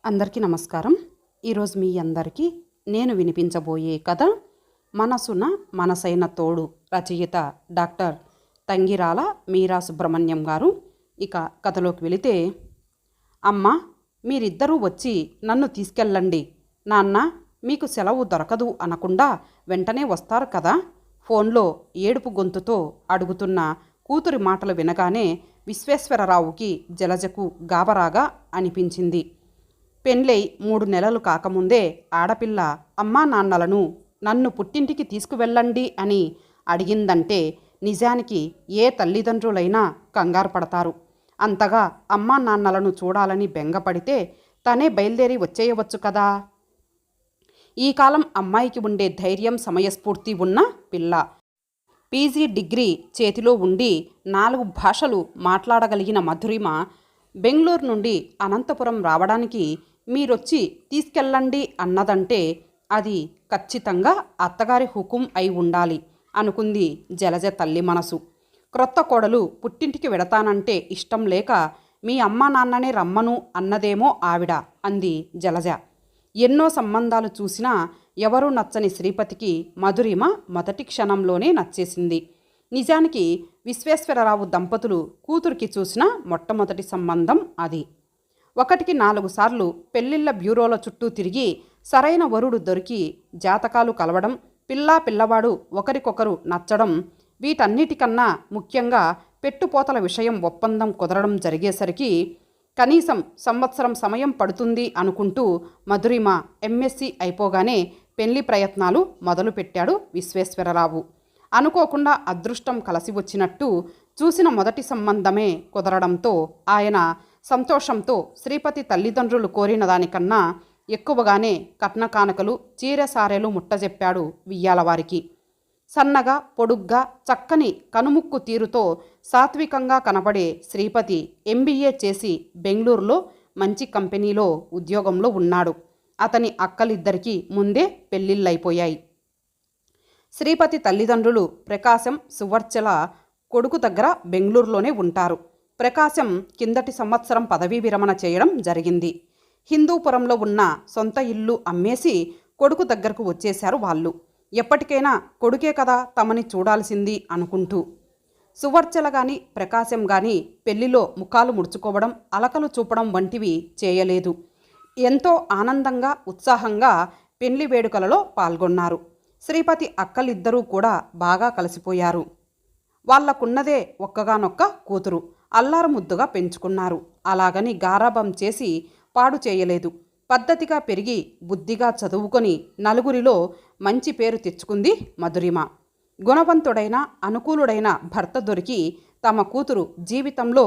అందరికీ నమస్కారం. ఈరోజు మీ అందరికీ నేను వినిపించబోయే కథ మనసున మనసైన తోడు. రచయిత డాక్టర్ తంగిరాల మీరా సుబ్రహ్మణ్యం గారు. ఇక కథలోకి వెళితే, అమ్మ, మీరిద్దరూ వచ్చి నన్ను తీసుకెళ్ళండి. నాన్న, మీకు సెలవు దొరకదు అనకుండా వెంటనే వస్తారు కదా. ఫోన్లో ఏడుపు గొంతుతో అడుగుతున్న కూతురి మాటలు వినగానే విశ్వేశ్వరరావుకి జలజకు గాబరాగా అనిపించింది. పెండ్లై 3 నెలలు కాకముందే ఆడపిల్ల అమ్మా నాన్నలను నన్ను పుట్టింటికి తీసుకువెళ్ళండి అని అడిగిందంటే నిజానికి ఏ తల్లిదండ్రులైనా కంగారు పడతారు. అంతగా అమ్మా నాన్నలను చూడాలని బెంగపడితే తనే బయలుదేరి వచ్చేయవచ్చు కదా. ఈ కాలం అమ్మాయికి ఉండే ధైర్యం, సమయస్ఫూర్తి ఉన్న పిల్ల. పీజీ డిగ్రీ చేతిలో ఉండి 4 భాషలు మాట్లాడగలిగిన మధురిమ బెంగళూరు నుండి అనంతపురం రావడానికి మీరొచ్చి తీసుకెళ్ళండి అన్నదంటే అది ఖచ్చితంగా అత్తగారి హుకుం అయి ఉండాలి అనుకుంది జలజ తల్లి మనసు. క్రొత్త కోడలు పుట్టింటికి వెడతానంటే ఇష్టం లేక మీ అమ్మా నాన్ననే రమ్మను అన్నదేమో ఆవిడ అంది జలజ. ఎన్నో సంబంధాలు చూసినా ఎవరూ నచ్చని శ్రీపతికి మధురిమ మొదటి క్షణంలోనే నచ్చేసింది. నిజానికి విశ్వేశ్వరరావు దంపతులు కూతురికి చూసిన మొట్టమొదటి సంబంధం అది. 1కి 4 సార్లు పెళ్లిళ్ల బ్యూరోల చుట్టూ తిరిగి సరైన వరుడు దొరికి జాతకాలు కలవడం, పిల్లవాడు ఒకరికొకరు నచ్చడం, వీటన్నిటికన్నా ముఖ్యంగా పెట్టుపోతల విషయం ఒప్పందం కుదరడం జరిగేసరికి కనీసం సంవత్సరం సమయం పడుతుంది అనుకుంటూ మధురిమ ఎంఎస్సి అయిపోగానే పెళ్లి ప్రయత్నాలు మొదలుపెట్టాడు విశ్వేశ్వరరావు. అనుకోకుండా అదృష్టం కలిసి వచ్చినట్టు చూసిన మొదటి సంబంధమే కుదరడంతో ఆయన సంతోషంతో శ్రీపతి తల్లిదండ్రులు కోరిన దానికన్నా ఎక్కువగానే కట్న కానుకలు, చీర సారెలు ముట్టజెప్పాడు వియ్యాలవారికి. సన్నగా, పొడుగ్గా, చక్కని కనుముక్కు తీరుతో సాత్వికంగా కనబడే శ్రీపతి ఎంబీఏ చేసి బెంగళూరులో మంచి కంపెనీలో ఉద్యోగంలో ఉన్నాడు. అతని అక్కలిద్దరికీ ముందే పెళ్లిళ్ళైపోయాయి. శ్రీపతి తల్లిదండ్రులు ప్రకాశం, సువర్చల కొడుకు దగ్గర బెంగళూరులోనే ఉంటారు. ప్రకాశం కిందటి సంవత్సరం పదవీ విరమణ చేయడం జరిగింది. హిందూపురంలో ఉన్న సొంత ఇల్లు అమ్మేసి కొడుకు దగ్గరకు వచ్చేశారు వాళ్ళు. ఎప్పటికైనా కొడుకే కదా తమని చూడాల్సింది అనుకుంటూ. సువర్చల గాని ప్రకాశం గాని పెళ్లిలో ముఖాలు ముడుచుకోవడం, అలకలు చూపడం వంటివి చేయలేదు. ఎంతో ఆనందంగా, ఉత్సాహంగా పెళ్లి వేడుకలలో పాల్గొన్నారు. శ్రీపతి అక్కలిద్దరూ కూడా బాగా కలిసిపోయారు. వాళ్లకున్నదే ఒక్కగానొక్క కూతురు. అల్లారు ముద్దుగా పెంచుకున్నారు. అలాగని గారాబం చేసి పాడు చేయలేదు. పద్ధతిగా పెరిగి బుద్ధిగా చదువుకొని నలుగురిలో మంచి పేరు తెచ్చుకుంది మధురిమ. గుణవంతుడైన, అనుకూలుడైన భర్త దొరికి తమ కూతురు జీవితంలో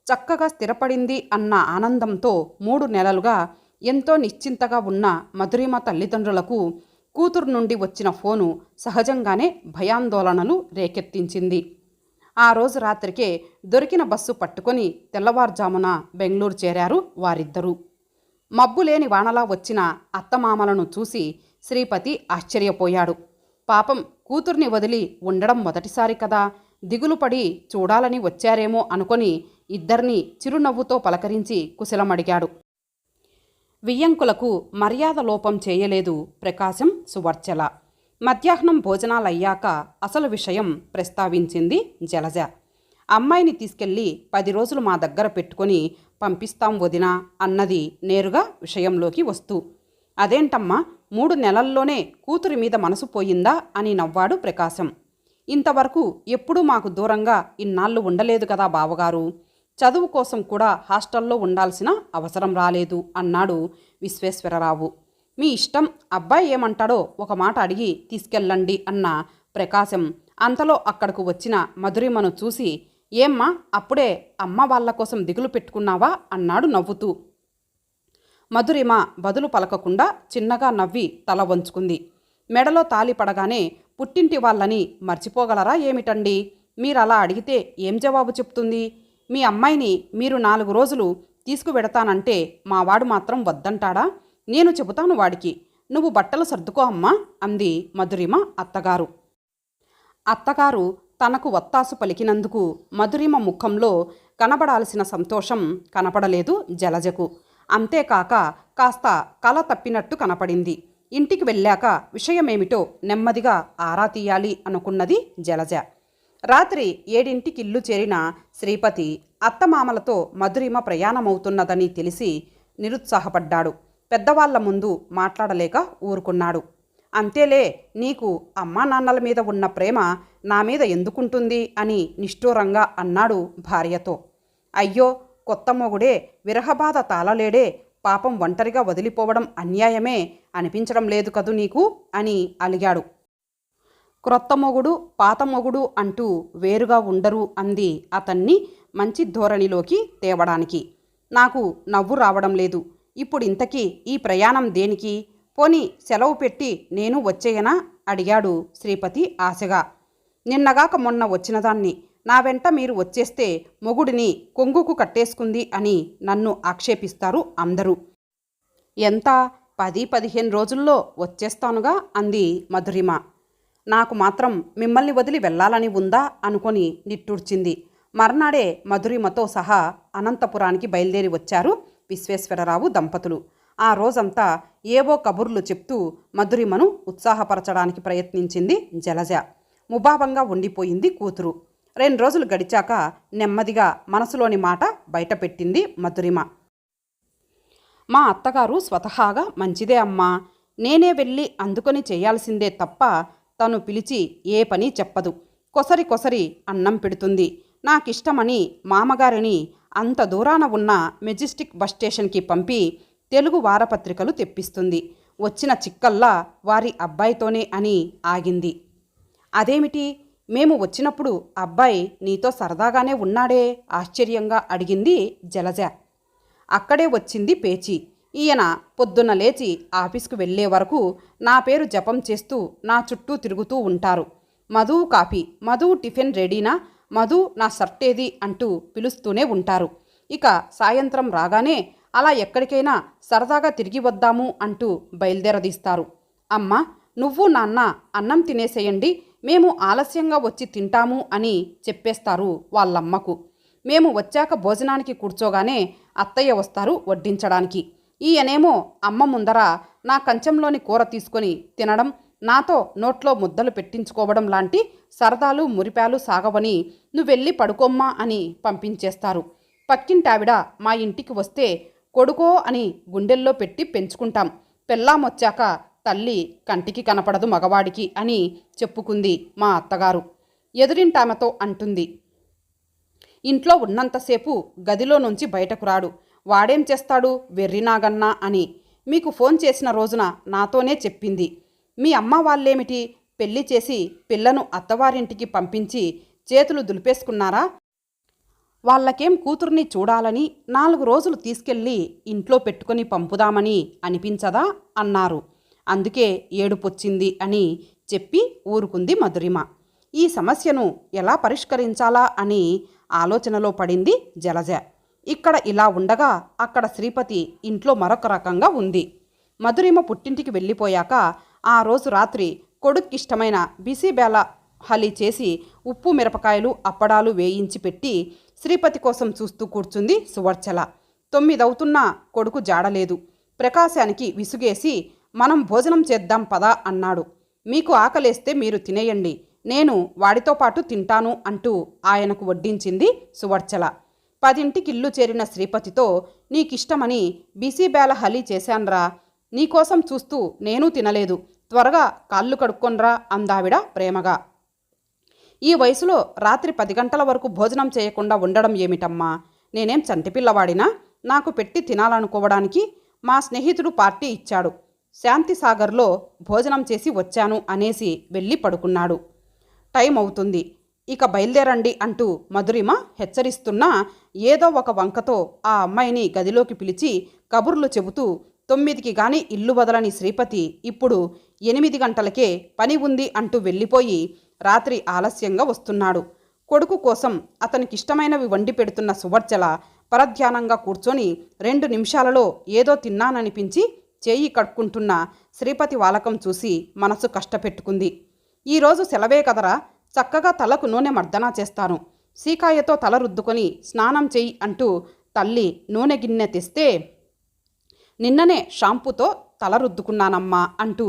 చక్కగా స్థిరపడింది అన్న ఆనందంతో 3 నెలలుగా ఎంతో నిశ్చింతగా ఉన్న మధురిమ తల్లిదండ్రులకు కూతురు నుండి వచ్చిన ఫోను సహజంగానే భయాందోళనలు రేకెత్తించింది. ఆ రోజు రాత్రికే దొరికిన బస్సు పట్టుకొని తెల్లవారుజామున బెంగళూరు చేరారు వారిద్దరూ. మబ్బులేని వానలా వచ్చిన అత్తమామలను చూసి శ్రీపతి ఆశ్చర్యపోయాడు. పాపం, కూతుర్ని వదిలి ఉండడం మొదటిసారి కదా, దిగులుపడి చూడాలని వచ్చారేమో అనుకొని ఇద్దరినీ చిరునవ్వుతో పలకరించి కుశలమడిగాడు. వియ్యంకులకు మర్యాద లోపం చేయలేదు ప్రకాశం, సువర్చల. మధ్యాహ్నం భోజనాలయ్యాక అసలు విషయం ప్రస్తావించింది జలజ. అమ్మాయిని తీసుకెళ్ళి 10 రోజులు మా దగ్గర పెట్టుకొని పంపిస్తాం వదినా అన్నది నేరుగా విషయంలోకి వస్తూ. అదేంటమ్మా, 3 నెలల్లోనే కూతురి మీద మనసు పోయిందా అని నవ్వాడు ప్రకాశం. ఇంతవరకు ఎప్పుడూ మాకు దూరంగా ఇన్నాళ్ళు ఉండలేదు కదా బావగారు. చదువు కోసం కూడా హాస్టల్లో ఉండాల్సిన అవసరం రాలేదు అన్నాడు విశ్వేశ్వరరావు. మీ ఇష్టం, అబ్బాయి ఏమంటాడో ఒక మాట అడిగి తీసుకెళ్ళండి అన్న ప్రకాశం అంతలో అక్కడకు వచ్చిన మధురిమను చూసి, ఏమ్మా, అప్పుడే అమ్మ వాళ్ళ కోసం దిగులు పెట్టుకున్నావా అన్నాడు నవ్వుతూ. మధురిమ బదులు పలకకుండా చిన్నగా నవ్వి తల వంచుకుంది. మెడలో తాలి పడగానే పుట్టింటి వాళ్ళని మర్చిపోగలరా ఏమిటండి? మీరలా అడిగితే ఏం జవాబు చెప్తుంది? మీ అమ్మాయిని మీరు 4 రోజులు తీసుకువెడతానంటే మావాడు మాత్రం వద్దంటాడా? నేను చెబుతాను వాడికి. నువ్వు బట్టలు సర్దుకో అమ్మా అంది మధురిమ అత్తగారు. అత్తగారు తనకు వత్తాసు పలికినందుకు మధురిమ ముఖంలో కనబడాల్సిన సంతోషం కనపడలేదు జలజకు. అంతేకాక కాస్త కల తప్పినట్టు కనపడింది. ఇంటికి వెళ్ళాక విషయమేమిటో నెమ్మదిగా ఆరా తీయాలి అనుకున్నది జలజ. రాత్రి 7ంటికి ఇల్లు చేరిన శ్రీపతి అత్తమామలతో మధురిమ ప్రయాణమవుతున్నదని తెలిసి నిరుత్సాహపడ్డాడు. పెద్దవాళ్ల ముందు మాట్లాడలేక ఊరుకున్నాడు. అంతేలే, నీకు అమ్మా నాన్నల మీద ఉన్న ప్రేమ నా మీద ఎందుకుంటుంది అని నిష్ఠూరంగా అన్నాడు భార్యతో. అయ్యో, కొత్త మొగుడే విరహబాధ తాళలేడే, పాపం ఒంటరిగా వదిలిపోవడం అన్యాయమే అనిపించడం లేదు కదూ నీకు అని అలిగాడు. క్రొత్త మొగుడు పాత మొగుడు అంటూ వేరుగా ఉండరు అంది అతన్ని మంచి ధోరణిలోకి తేవడానికి. నాకు నవ్వు రావడం లేదు. ఇప్పుడు ఇంతకీ ఈ ప్రయాణం దేనికి? పోనీ సెలవు పెట్టి నేను వచ్చేయనా అడిగాడు శ్రీపతి ఆశగా. నిన్నగాక మొన్న వచ్చినదాన్ని నా వెంట మీరు వచ్చేస్తే మొగుడిని కొంగుకు కట్టేసుకుంది అని నన్ను ఆక్షేపిస్తారు అందరూ. ఎంత 10-15 రోజుల్లో వచ్చేస్తానుగా అంది మధురిమ. నాకు మాత్రం మిమ్మల్ని వదిలి వెళ్ళాలని ఉందా అనుకొని నిట్టూర్చింది. మర్నాడే మధురిమతో సహా అనంతపురానికి బయలుదేరి వచ్చారు విశ్వేశ్వరరావు దంపతులు. ఆ రోజంతా ఏవో కబుర్లు చెప్తూ మధురిమను ఉత్సాహపరచడానికి ప్రయత్నించింది జలజ. ముభావంగా ఉండిపోయింది కూతురు. 2 రోజులు గడిచాక నెమ్మదిగా మనసులోని మాట బయటపెట్టింది మధురిమ. మా అత్తగారు స్వతహాగా మంచిదే అమ్మా. నేనే వెళ్ళి అందుకొని చేయాల్సిందే తప్ప తను పిలిచి ఏ పని చెప్పదు. కొసరి కొసరి అన్నం పెడుతుంది. నాకిష్టమని మామగారిని అంత దూరాన ఉన్న మెజెస్టిక్ బస్ స్టేషన్కి పంపి తెలుగు వారపత్రికలు తెప్పిస్తుంది. వచ్చిన చిక్కల్లా వారి అబ్బాయితోనే అని ఆగింది. అదేమిటి, మేము వచ్చినప్పుడు అబ్బాయి నీతో సరదాగానే ఉన్నాడే ఆశ్చర్యంగా అడిగింది జలజ. అక్కడే వచ్చింది పేచి. ఈయన పొద్దున్న లేచి ఆఫీస్కు వెళ్లే వరకు నా పేరు జపం చేస్తూ నా చుట్టూ తిరుగుతూ ఉంటారు. మధు కాఫీ, మధు టిఫిన్ రెడీనా, మధు నా షర్టేది అంటూ పిలుస్తూనే ఉంటారు. ఇక సాయంత్రం రాగానే అలా ఎక్కడికైనా సరదాగా తిరిగి వద్దాము అంటూ బయలుదేరదీస్తారు. అమ్మ, నువ్వు నాన్న అన్నం తినేసేయండి, మేము ఆలస్యంగా వచ్చి తింటాము అని చెప్పేస్తారు వాళ్ళమ్మకు. మేము వచ్చాక భోజనానికి కూర్చోగానే అత్తయ్య వస్తారు వడ్డించడానికి. ఈయనేమో అమ్మ ముందర నా కంచంలోని కూర తీసుకొని తినడం, నాతో నోట్లో ముద్దలు పెట్టించుకోవడం లాంటి సరదాలు మురిపాలు సాగవని నువ్వెళ్ళి పడుకోమ్మా అని పంపించేస్తారు. పక్కింటావిడ మా ఇంటికి వస్తే కొడుకో అని గుండెల్లో పెట్టి పెంచుకుంటాం. పెళ్ళామొచ్చాక తల్లి కంటికి కనపడదు మగవాడికి అని చెప్పుకుంది మా అత్తగారు. ఎదురింటామెతో అంటుంది, ఇంట్లో ఉన్నంతసేపు గదిలో నుంచి బయటకు రాడు, వాడేం చేస్తాడు వెర్రినాగన్నా అని. మీకు ఫోన్ చేసిన రోజున నాతోనే చెప్పింది. మీ అమ్మ వాళ్ళేమిటి, పెళ్లి చేసి పిల్లను అత్తవారింటికి పంపించి చేతులు దులిపేసుకున్నారా? వాళ్ళకేం కూతుర్ని చూడాలని 4 రోజులు తీసుకెళ్ళి ఇంట్లో పెట్టుకొని పంపుదామని అనిపించదా అన్నారు. అందుకే ఏడుపొచ్చింది అని చెప్పి ఊరుకుంది మధురిమ. ఈ సమస్యను ఎలా పరిష్కరించాలా అని ఆలోచనలో పడింది జలజ. ఇక్కడ ఇలా ఉండగా అక్కడ శ్రీపతి ఇంట్లో మరొక రకంగా ఉంది. మధురిమ పుట్టింటికి వెళ్ళిపోయాక ఆ రోజు రాత్రి కొడుక్కిష్టమైన బిసిబేళ హలీ చేసి ఉప్పు మిరపకాయలు అప్పడాలు వేయించి పెట్టి శ్రీపతి కోసం చూస్తూ కూర్చుంది సువర్చల. 9 అవుతున్నా కొడుకు జాడలేదు. ప్రకాశానికి విసుగేసి మనం భోజనం చేద్దాం పదా అన్నాడు. మీకు ఆకలేస్తే మీరు తినేయండి, నేను వాడితో పాటు తింటాను అంటూ ఆయనకు వడ్డించింది సువర్చల. 10ంటికి ఇల్లు చేరిన శ్రీపతితో నీకిష్టమని బిసిబేళ హలీ చేశాన్రా, నీకోసం చూస్తూ నేను తినలేదు, త్వరగా కాళ్ళు కడుక్కొన్రా అందావిడ ప్రేమగా. ఈ వయసులో రాత్రి 10 గంటల వరకు భోజనం చేయకుండా ఉండడం ఏమిటమ్మా? నేనేం చంటిపిల్లవాడినా నాకు పెట్టి తినాలనుకోవడానికి? మా స్నేహితుడు పార్టీ ఇచ్చాడు, శాంతిసాగర్లో భోజనం చేసి వచ్చాను అనేసి వెళ్ళి పడుకున్నాడు. టైం అవుతుంది, ఇక బయలుదేరండి అంటూ మధురిమ హెచ్చరిస్తున్నా ఏదో ఒక వంకతో ఆ అమ్మాయిని గదిలోకి పిలిచి కబుర్లు చెబుతూ 9కి గాని ఇల్లు వదలని శ్రీపతి ఇప్పుడు 8 గంటలకే పని ఉంది అంటూ వెళ్ళిపోయి రాత్రి ఆలస్యంగా వస్తున్నాడు. కొడుకు కోసం అతనికిష్టమైనవి వండి పెడుతున్న సువర్చల పరధ్యానంగా కూర్చొని 2 నిమిషాలలో ఏదో తిన్నాననిపించి చేయి కట్టుకుంటున్న శ్రీపతి వాలకం చూసి మనసు కష్టపెట్టుకుంది. ఈరోజు సెలవే కదరా, చక్కగా తలకు నూనె మర్దనా చేస్తాను, సీకాయతో తల రుద్దుకొని స్నానం చెయ్యి అంటూ తల్లి నూనె గిన్నె తెస్తే నిన్ననే షాంపూతో తల రుద్దుకున్నానమ్మా అంటూ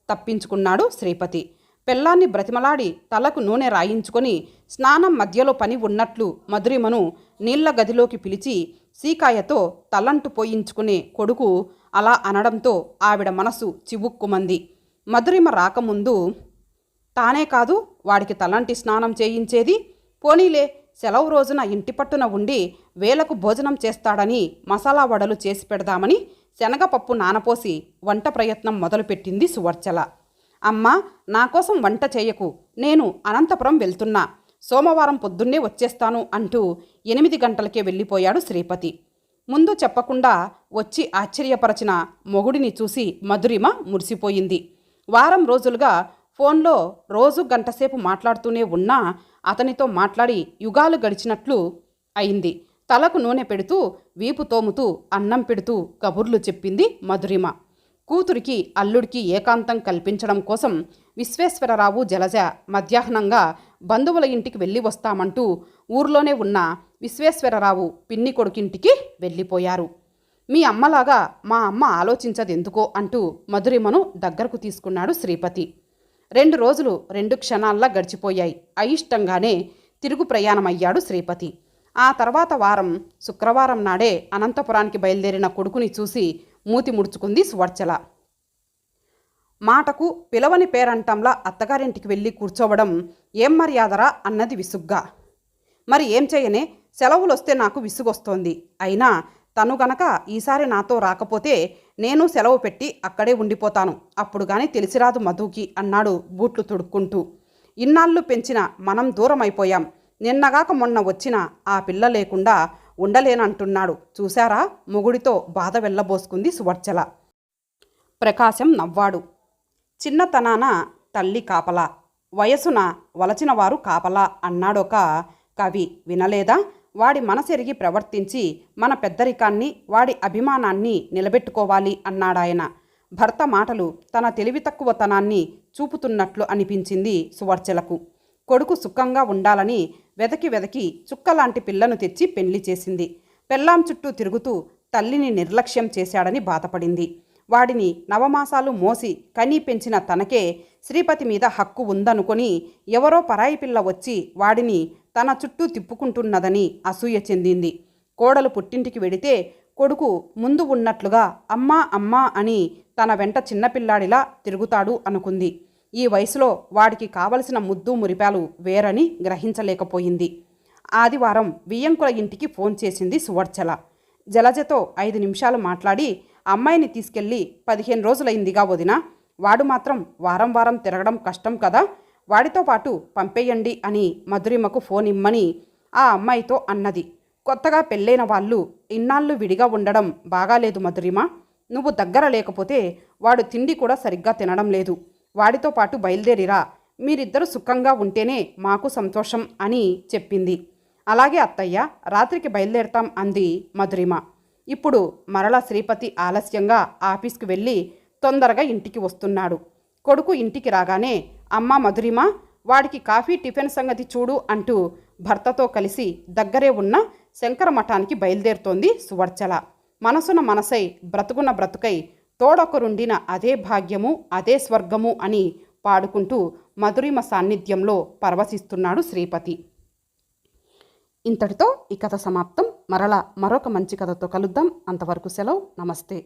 తప్పించుకున్నాడు శ్రీపతి. పెళ్ళాన్ని బ్రతిమలాడి తలకు నూనె రాయించుకొని స్నానం మధ్యలో పని ఉన్నట్లు మధురిమను నీళ్ల గదిలోకి పిలిచి సీకాయతో తలంటు పోయించుకునే కొడుకు అలా అనడంతో ఆవిడ మనసు చివుక్కుమంది. మధురిమ రాకముందు తానే కాదు వాడికి తలంటి స్నానం చేయించేది, పోనీలే సెలవు రోజున ఇంటి పట్టున ఉండి వేలకు భోజనం చేస్తాడని మసాలా వడలు చేసి పెడదామని శనగపప్పు నానపోసి వంట ప్రయత్నం మొదలుపెట్టింది సువర్చల. అమ్మా, నా కోసం వంట చేయకు, నేను అనంతపురం వెళ్తున్నా, సోమవారం పొద్దున్నే వచ్చేస్తాను అంటూ 8 గంటలకే వెళ్ళిపోయాడు శ్రీపతి. ముందు చెప్పకుండా వచ్చి ఆశ్చర్యపరచిన మొగుడిని చూసి మధురిమ మురిసిపోయింది. వారం రోజులుగా ఫోన్లో రోజు గంటసేపు మాట్లాడుతూనే ఉన్నా అతనితో మాట్లాడి యుగాలు గడిచినట్లు అయింది. తలకు నూనె పెడుతూ వీపు తోముతూ అన్నం పెడుతూ కబుర్లు చెప్పింది మధురిమ. కూతురికి అల్లుడికి ఏకాంతం కల్పించడం కోసం విశ్వేశ్వరరావు జలజ మధ్యాహ్నంగా బంధువుల ఇంటికి వెళ్ళి వస్తామంటూ ఊర్లోనే ఉన్న విశ్వేశ్వరరావు పిన్ని కొడుకింటికి వెళ్ళిపోయారు. మీ అమ్మలాగా మా అమ్మ ఆలోచించదెందుకో అంటూ మధురిమను దగ్గరకు తీసుకున్నాడు శ్రీపతి. 2 రోజులు 2 క్షణాల్లా గడిచిపోయాయి. అయిష్టంగానే తిరుగు ప్రయాణమయ్యాడు శ్రీపతి. ఆ తర్వాత వారం శుక్రవారం నాడే అనంతపురానికి బయలుదేరిన కొడుకుని చూసి మూతి ముడుచుకుంది సువర్చల. మాటకు పిలవని పేరంటంలా అత్తగారింటికి వెళ్ళి కూర్చోవడం ఏం మర్యాదరా అన్నది విసుగ్గా. మరి ఏం చేయనే, సెలవులొస్తే నాకు విసుగొస్తోంది. అయినా తను గనక ఈసారి నాతో రాకపోతే నేను సెలవు పెట్టి అక్కడే ఉండిపోతాను, అప్పుడు గాని తెలిసిరాదు మధుకి అన్నాడు బూట్లు తొడుక్కుంటూ. ఇన్నాళ్ళు పెంచిన మనం దూరం అయిపోయాం, నిన్నగాక మొన్న వచ్చిన ఆ పిల్ల లేకుండా ఉండలేనంటున్నాడు చూశారా, మొగుడితో బాధ వెళ్ళబోసుకుంది సువర్చల. ప్రకాశం నవ్వాడు. చిన్నతనాన తల్లి కాపలా, వయసున వలచినవారు కాపలా అన్నాడొక కవి, వినలేదా? వాడి మనసెరిగి ప్రవర్తించి మన పెద్దరికాన్ని వాడి అభిమానాన్ని నిలబెట్టుకోవాలి అన్నాడాయన. భర్త మాటలు తన తెలివి తక్కువతనాన్ని చూపుతున్నట్లు అనిపించింది సువర్చలకు. కొడుకు సుఖంగా ఉండాలని వెదకి వెదకి చుక్కలాంటి పిల్లను తెచ్చి పెళ్లి చేసింది. పెళ్ళాం చుట్టూ తిరుగుతూ తల్లిని నిర్లక్ష్యం చేశాడని బాధపడింది. వాడిని నవమాసాలు మోసి కనీ పెంచిన తనకే శ్రీపతి మీద హక్కు ఉందనుకొని ఎవరో పరాయి పిల్ల వచ్చి వాడిని తన చుట్టూ తిప్పుకుంటున్నదని అసూయ చెందింది. కోడలు పుట్టింటికి వెడితే కొడుకు ముందు ఉన్నట్లుగా అమ్మా అమ్మా అని తన వెంట చిన్నపిల్లాడిలా తిరుగుతాడు అనుకుంది. ఈ వయసులో వాడికి కావలసిన ముద్దు మురిపాలు వేరని గ్రహించలేకపోయింది. ఆదివారం వియ్యంకుల ఇంటికి ఫోన్ చేసింది సువర్చల. జలజతో 5 నిమిషాలు మాట్లాడి అమ్మాయిని తీసుకెళ్ళి 15 రోజులైందిగా వదినా, వాడు మాత్రం వారం వారం తిరగడం కష్టం కదా, వాడితో పాటు పంపేయండి అని మధురిమకు ఫోన్ ఇమ్మని ఆ అమ్మాయితో అన్నది. కొత్తగా పెళ్ళైన వాళ్ళు ఇన్నాళ్ళు విడిగా ఉండడం బాగాలేదు మధురిమ, నువ్వు దగ్గర లేకపోతే వాడు తిండి కూడా సరిగ్గా తినడం లేదు, వాడితో పాటు బయలుదేరిరా, మీరిద్దరూ సుఖంగా ఉంటేనే మాకు సంతోషం అని చెప్పింది. అలాగే అత్తయ్య, రాత్రికి బయలుదేరతాం అంది మధురిమ. ఇప్పుడు మరలా శ్రీపతి ఆలస్యంగా ఆఫీస్కి వెళ్ళి తొందరగా ఇంటికి వస్తున్నాడు. కొడుకు ఇంటికి రాగానే అమ్మ మధురిమ, వాడికి కాఫీ టిఫిన్ సంగతి చూడు అంటూ భర్తతో కలిసి దగ్గరే ఉన్న శంకర మఠానికి బయలుదేరుతోంది సువర్చల. మనసున మనసై బ్రతుకున్న బ్రతుకై తోడొకరుండిన అదే భాగ్యము అదే స్వర్గము అని పాడుకుంటూ మధురిమ సాన్నిధ్యంలో పరవశిస్తున్నాడు శ్రీపతి. ఇంతటితో ఈ కథ సమాప్తం. మరలా మరొక మంచి కథతో కలుద్దాం. అంతవరకు సెలవు. నమస్తే.